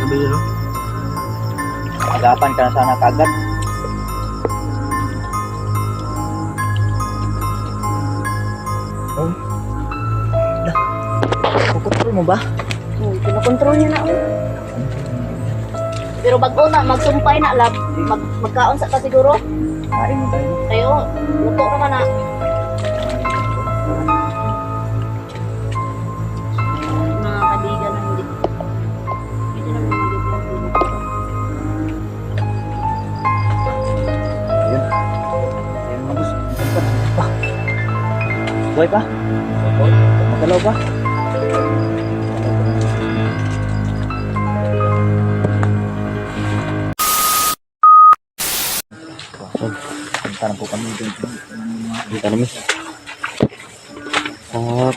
Sabi no? Agapan ka na sana kagad. Oh. Dah. Kukontrol mo ba? Pinakontrol niya na ako. Pero bago na, magsumpay na lab. Magkaon sa ka siguro. Kain mo tayo. Kayo, luto naman na. Mga kaibigan na hindi. Hindi naman magiging. Ayun. Ayun mga boss. Pa. Buhay pa? Magalaw pa? Punta na po kami dito. Dito namin.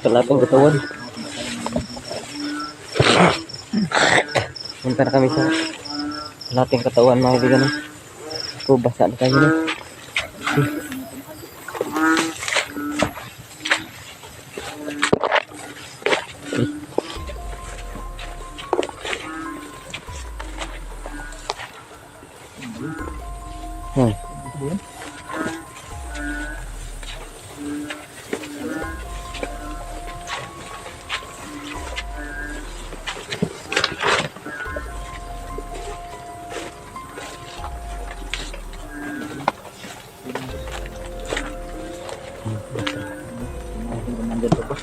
Kalapang katawan. Punta na kami sa kalapang katawan mga kaibigan. So, basa na tayo na. Nandito po.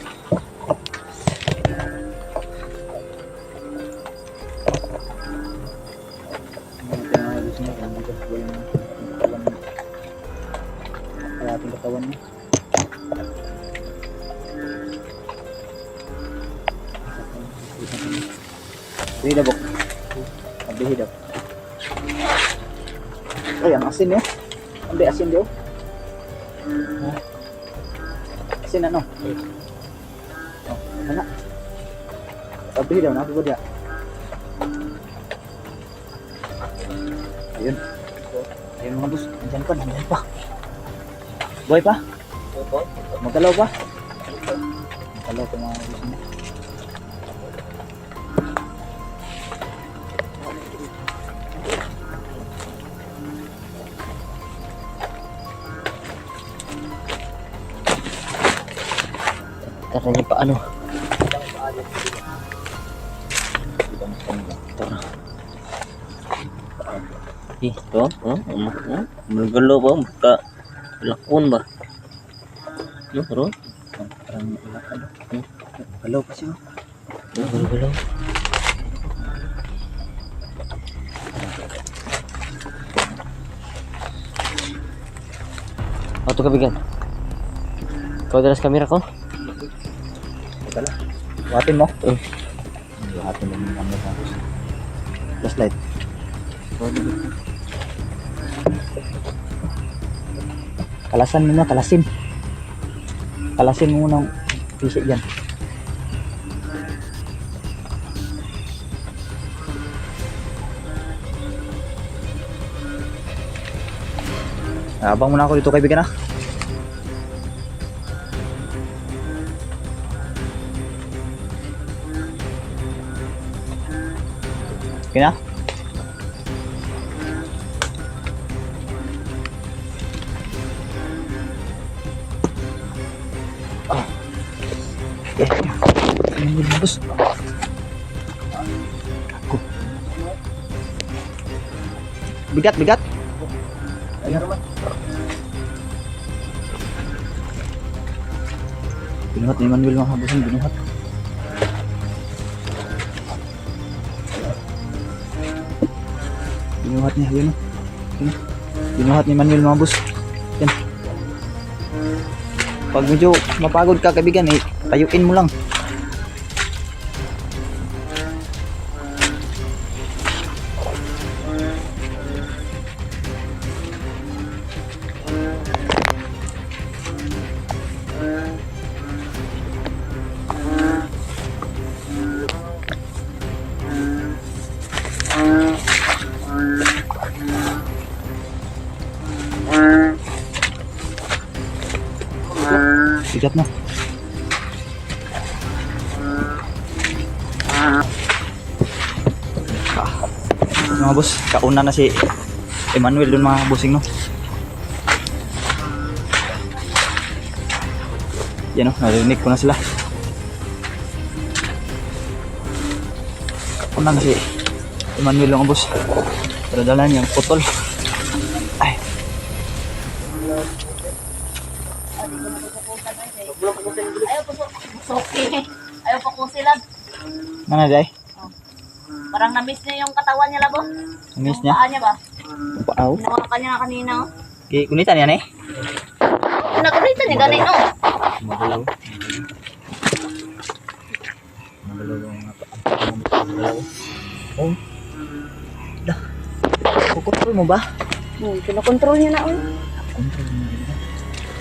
Kalating katawan niya. Hidap po. Hidap. Ay, ang asin eh. Hindi asin daw. Asin ano? Oh, mana? Sabi daw na ako dia. Ayun. Ayun mga boss, nandiyan pa. Boy pa? Magalaw pa? Magalaw pa mga boss mo. Katanya pa ano? Ito, magalaw ba? Magka lakon ba? No, bro? Parang lakon. Galaw pa siya. Galaw. Auto kabigan. Kau dalas kamera ko? Tala. Buhatin mo? Buhatin mo yung camera. Flashlight. Kalasan mo na, kalasin. Kalasin mo ng pisik dyan. Abang muna ako dito kaibigan ha. Okay na? Okay. Ini bos. Bigat. Binuhat ni Manuel mga bosan, binuhat. Binuhat niya, yun. Binuhat ni Manuel mga boss. Yan. Pag medyo mapagod ka kaibigan, tayuin mo lang. Bigat na. Mga boss, kauna na si Emmanuel dun mga bossing, no? Yan, no? Narinig ko na sila. Kauna na si Emmanuel mga boss. Pero dala niyang putol. Ay. Ayaw po po. Okay. Ayaw po po sila. Mana day? Parang na-miss niya yung katawan niya, labo. Miss Yung niya? paa niya ba? Paaw. Ginawa ka niya kanina, oh. Kunitan yan eh. Nagalitan niya ganito, oh. Magalaw. Magalaw yung mga magalaw. Oh. Dah. Kukontrol mo ba? Kinokontrol niya na, oh. Kontrol mo ba?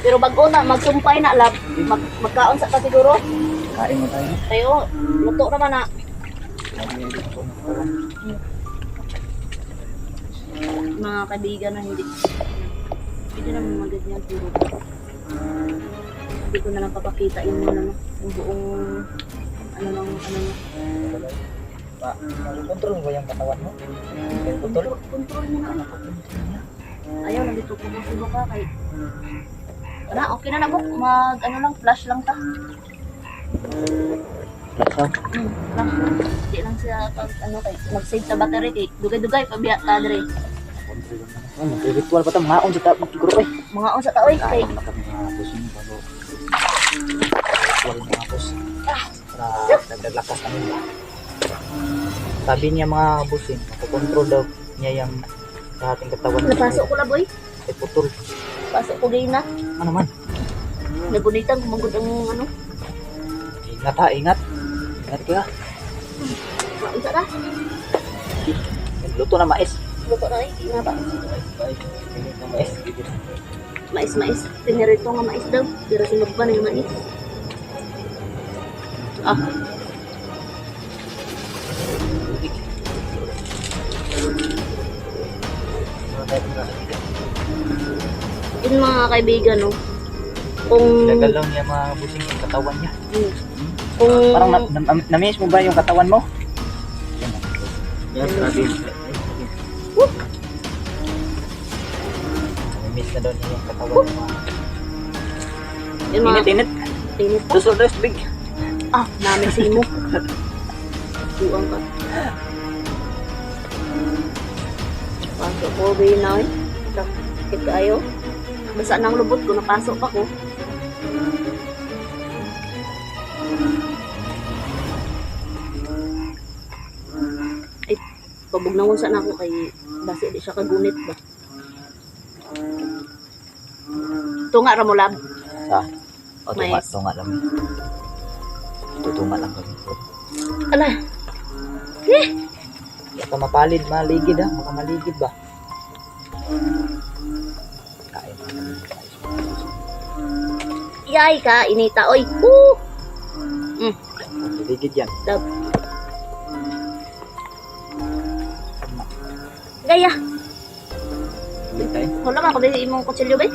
Pero bago na, magsumpay na, lab. Magkaon sa ka siguro. Kain mo tayo. Tayo, luto naman na. Mga kaibigan na hindi naman maganyan puro. Hindi ko na lang papakita yung buong ano. Kontrol mo ba yung katawan mo? Control niya na. Ayaw lang dito kung ka kay. Okay na po. Ano lang, flash lang ta. Laksaw. Flash lang. Hindi lang siya mag-save sa battery kay dugay-dugay pabiya ta dre. Ritual pa ito. Mga on sa group eh. Mga on sa taoy kay Mga boss yung bago. Ritual yung mga boss. Para dagdag lakas kami. Sabi niya mga boss eh. Makokontrol daw niya yung sa ating katawan. napasok ko la boy. Ay putol. Pasok ko gay na. Ano man? Nagunitan kumagod ang ano. Ingat ha, ingat. Ingat ka. Maisa ka. Luto na mais. Luto na eh. Ina ba? Mais. Mais. Pinirito nga mais daw. Pero sinug ba na yung mais? Yun mga kaibigan, no? Kung... Gagalaw niya mga busing yung katawan niya. Kung... Parang na-miss mo ba yung katawan mo? Yes, grabe. Na-miss na daw niya yung katawan mo. Yun mga... Init. Init pa. Tusol rest big. Namin si mo. Buang ka. Pasok ko, na eh. Sakit kayo. Basa ng lubot ko, napasok pa ko. Ay, pabugnawan sa na ako kay basi di siya kagunit ba. Tunga ra mo lab. Sa? O, Mais. tunga lang. Tutunga lang kami. Ala. Baka mapalid, maligid ha. Baka maligid ba? Kain. Yay ka, inita oy. Woo! Maligid yan. Dab. Gaya. Ulit tayo. Wala man ako din imong kutsilyo ba?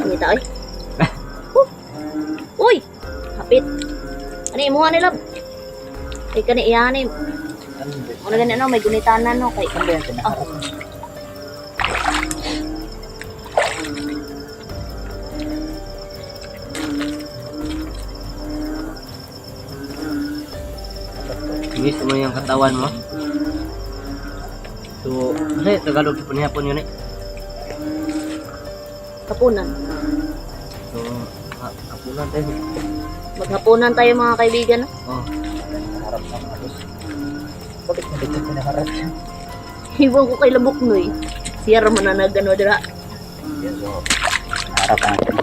Inita oy. Uy! Hapit. Ano imuha nila? Ay kani iyan eh. Ano ganyan no, may gunitanan no kay. Ano ba yan tinaharap? Miss mo yung katawan mo. So, kasi Tagalog sa panihapon yun eh. Kapunan. So, kapunan tayo. Maghapunan tayo mga kaibigan. No? Oh, Harap ng mga boss. Bakit mo dito tinaharap siya? Iwan ko kay Labok no eh. Siya raman na nagano dira. Yan, so, harap natin.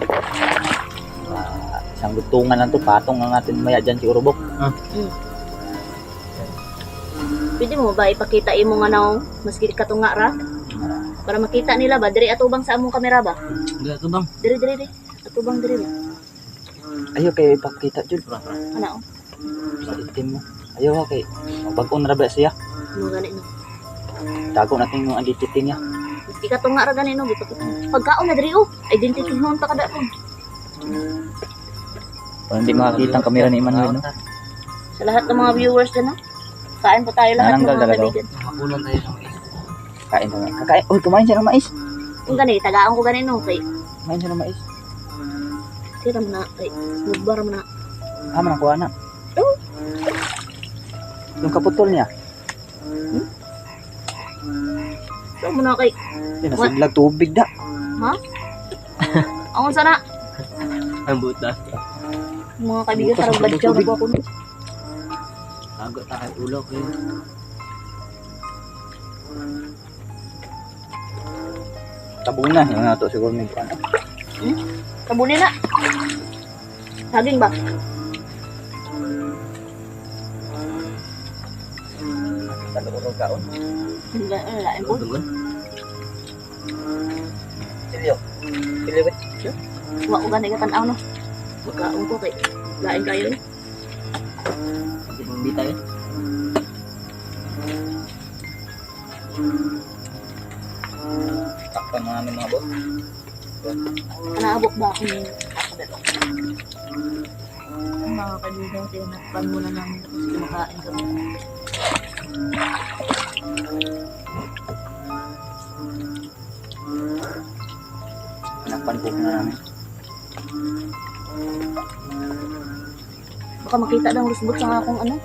Isang lutungan lang to, patong ang atin maya dyan si Urubok. Pwede mo ba ipakita imo nga naong maski katunga ra? Para makita nila ba diri atubang sa among kamera ba? hindi ito bang? Diri. Atubang diri ba? Ayaw kayo ipakita dyan. Ano? Sa itim mo. Ayaw kay magbag-on na ba siya? Mo gani no. Tago natin yung identity niya. ikatunga ra ganino gito. Pagkaon na diri oh. Identity hon ta kada ron. Para hindi makakita ang kamera ni Emmanuel, no? Sa lahat ng mga viewers dyan, no? Kain po tayo lahat ng Nananggal mga talaga, kaibigan. Hapunan tayo sa mais. Kain na nga. Kakain. Uy, kumain siya ng mais. Kung gani, tagaan ko ganino kay Kumain siya ng mais. sira mo na, kay smoothbar mo na. Ah, manakuha na. Oo. Yung kaputol niya. So mo na kay, Yun, nasiglag tubig da. ha? Ang sana, Ang buta. mga kaibigan, Bukas parang ang badyaw na tubig. po ako. No? Tago tayo ulo ko yun. Tabong na. Yung nato siguro may kuhan. Kabuli na. Saging ba? Talurog kaon. Lain po. Dugon. Silyo. Silyo ba? Wa ko gani ka tanaw no. Magkaon ko kay lain kayo eh. Hindi tayo. Takpan na namin mga boss. Naabot ba ako ng kakadalo? Mga kaibigan, tinakpan muna namin tapos kumakain kami. Nakpan po na namin. Baka makita ng lusbot sa akong ano.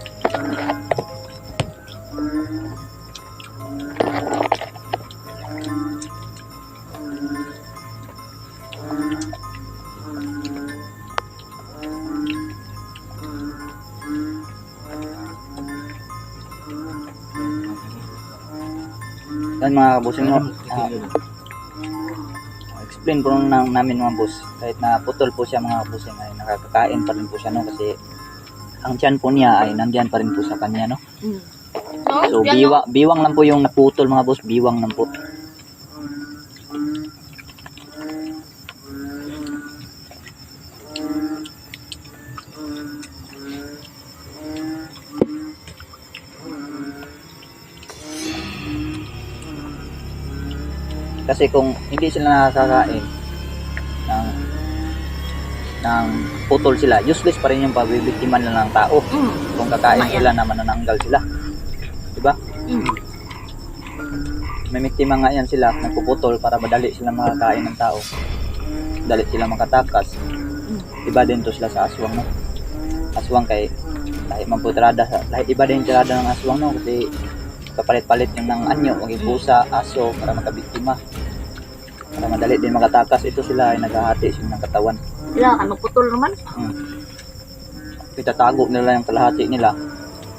Yan mga kabusing mo. Explain po lang namin mga boss. Kahit na putol po siya mga kabusing ay nakakakain pa rin po siya, no? Kasi ang tiyan po niya ay nandiyan pa rin po sa kanya, no? Mm. So yan, no? biwang lang po yung naputol mga boss. Biwang lang po. Kasi kung hindi sila nakakakain ng putol sila, useless pa rin yung pabibiktiman na ng tao. Mm. Kung kakain Tama sila na manananggal sila. Diba? Mm. May biktima nga yan sila, nagpuputol para madali sila makakain ng tao. Dali sila makatakas. Iba din to sila sa aswang, no? Aswang kay lahi man po tirada, lahi iba din tirada ng aswang, no? Kasi kapalit-palit yung ng anyo, maging pusa, aso, para makabiktima. Para madali din makatakas. Ito sila ay naghahati sila ng katawan. Sila kan magputol naman. Itatago nila yung kalahati nila.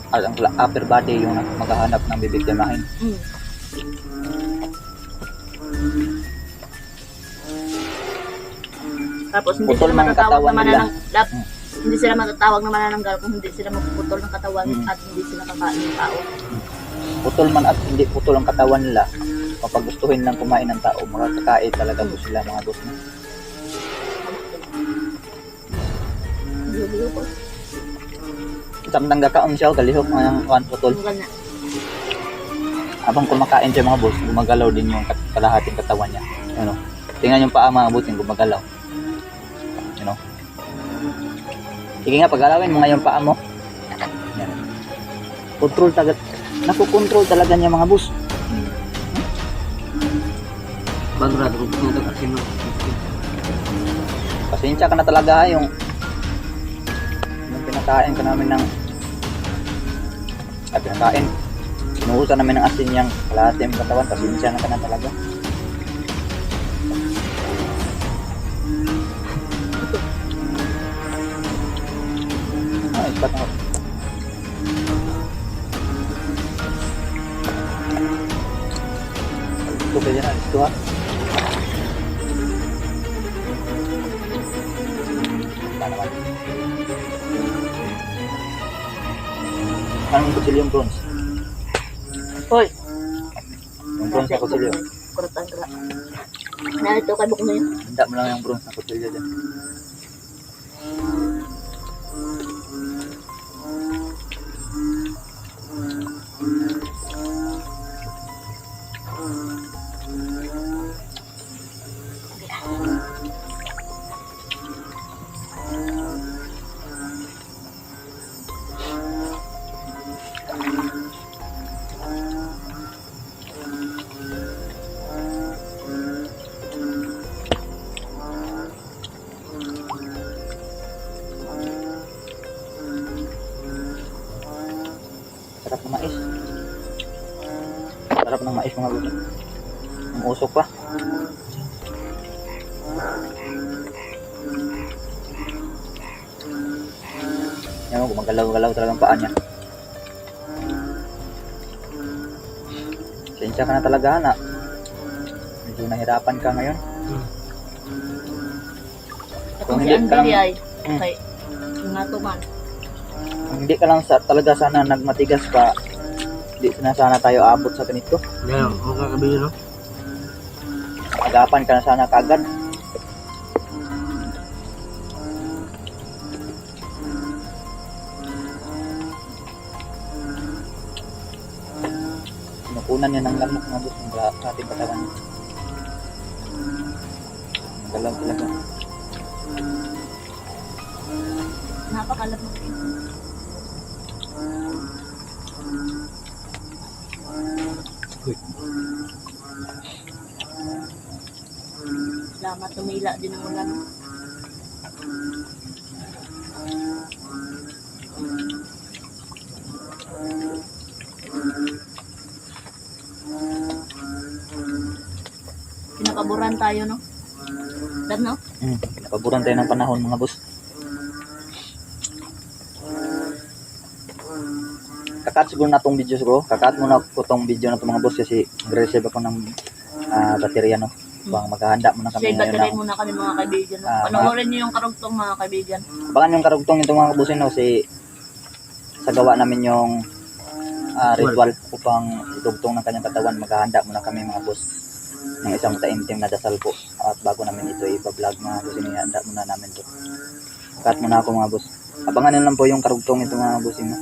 At ang upper body yung maghahanap ng bibiktimahin. Mm. Tapos hindi Putol sila ng matatawag katawan na nila. hindi sila matatawag na manananggal kung hindi sila magpuputol ng katawan at hindi sila kakain ng tao. Putol man at hindi putol ang katawan nila, kapag gustuhin lang kumain ng tao, makakakain talaga po sila mga boss. No? Liyo ko. Samtang gakaon siya, galihok ng kuan putol. Ang gana. Habang kumakain siya mga boss, gumagalaw din yung kalahating katawan niya. Ano? Tingnan yung paa mga boss, yung gumagalaw. You know? Sige nga, paggalawin mo nga yung paa mo. Yan. Control talaga. Nakukontrol talaga niya mga boss. Bago na ito kung ito kasi no. Pasensya ka na talaga yung pinakain ka namin ng pinakain. Sinuhusan namin ng asin yung kalahati ng katawan. Pasensya na ka na talaga. Ispat na. Ito pwede na. Ito ha. Naman. Anong kutsilyo yung bronze? Hoy. Yung bronze na kutsilyo. Kurutan ka. Na ito kay buk mo yun. Handa mo lang yung bronze na kutsilyo dyan. mais mga boss. Ang usok pa. Yan mo, gumagalaw-galaw talagang paa niya. Sensya ka na talaga, na. Medyo nahirapan ka ngayon. Katong si hindi ka Andy lang- ay, Hmm. kay, nga to man. Kung hindi ka lang talaga sana nagmatigas pa, hindi na sana tayo abot sa ganito. Yan, mga kabili, no? Agapan ka na sana kagad. Sinukunan niya ng lamok mga boss sa ating katawan niya. Galaw talaga. Napakalat mo. Salamat, tumila din ang ulan. Pinakaburan tayo, no? Dad, no? Napaburan tayo ng panahon mga boss. Kakat siguro na tong video siguro. Kakat muna ko tong video na to mga boss kasi nagre-receive ako ng baterya no. Bang maghahanda muna kami Save ngayon battery ng muna kami mga kaibigan. No? Ah, Panoorin niyo yung karugtong mga kaibigan. abangan yung karugtong nito mga kabusin no si sa gawa namin yung ritual upang idugtong ng kanyang katawan. Maghahanda muna kami mga boss ng isang taimtim na dasal po at bago namin ito i-vlog mga boss inihanda muna namin to. Kakat muna ako mga boss. Abangan nyo lang po yung karugtong nito mga boss no.